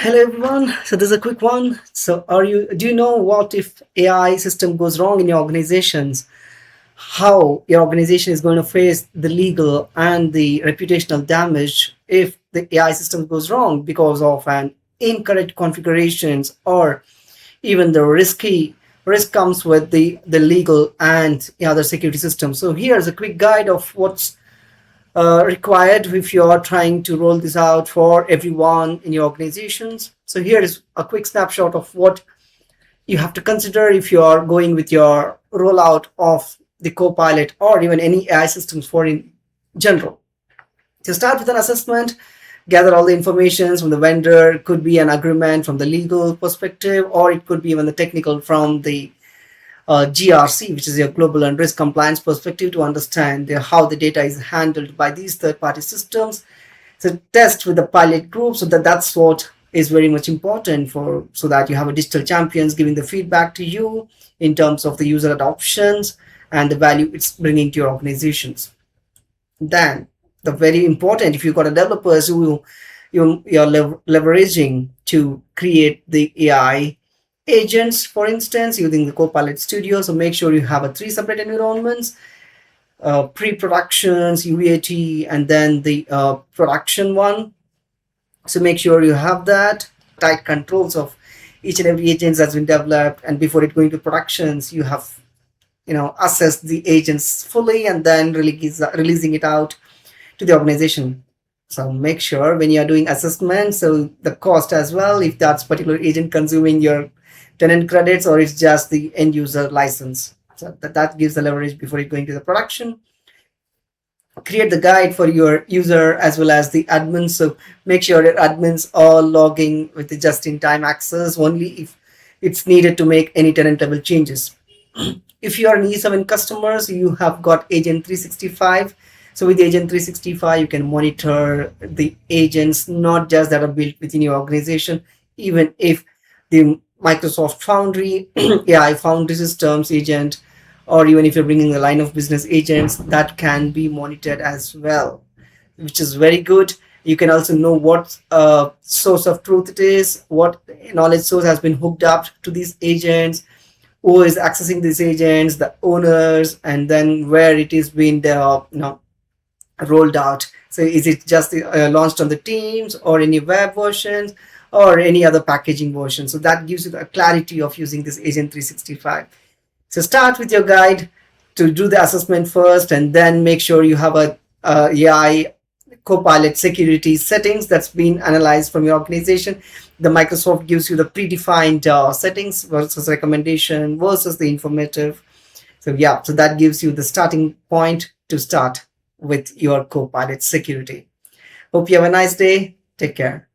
Hello everyone. So this is a quick one. So do you know what if AI system goes wrong in your organizations? How your organization is going to face the legal and the reputational damage if the AI system goes wrong because of an incorrect configurations or even the risk comes with the legal and the other security systems. So here's a quick guide of what's required if you are trying to roll this out for everyone in your organizations. So here is a quick snapshot of what you have to consider if you are going with your rollout of the Copilot or even any AI systems for in general. To start with an assessment, gather all the information from the vendor. It could be an agreement from the legal perspective, or it could be even the technical from the GRC, which is your global and risk compliance perspective, to understand how the data is handled by these third-party systems. So test with the pilot group, so that's what is very much important for so that you have a digital champions giving the feedback to you in terms of the user adoptions and the value it's bringing to your organizations. Then the very important, if you've got a developers who you're leveraging to create the AI agents, for instance, using the Copilot Studio. So make sure you have a 3 separate environments, pre-productions, UAT, and then the production one. So make sure you have that tight controls of each and every agent that's been developed, and before it going to productions, you have assessed the agents fully and then releasing it out to the organization. So make sure when you are doing assessment, so the cost as well, if that's particular agent consuming your tenant credits or it's just the end user license. So that gives the leverage before it going to the production. Create the guide for your user as well as the admins. So make sure that admins are logging with the just-in-time access only if it's needed to make any tenant level changes. If you are an E7 customers, you have got Agent 365. So with Agent 365, you can monitor the agents, not just that are built within your organization, even if the Microsoft Foundry, AI Foundry Systems agent, or even if you're bringing the line of business agents, that can be monitored as well, which is very good. You can also know what source of truth it is, what knowledge source has been hooked up to these agents, who is accessing these agents, the owners, and then where it is being rolled out. So is it just launched on the Teams or any web versions or any other packaging version? So that gives you the clarity of using this Agent 365. So start with your guide to do the assessment first, and then make sure you have a AI Copilot security settings that's been analyzed from your organization. The Microsoft gives you the predefined settings versus recommendation versus the informative. So yeah, so that gives you the starting point to start with your Copilot security. Hope you have a nice day. Take care.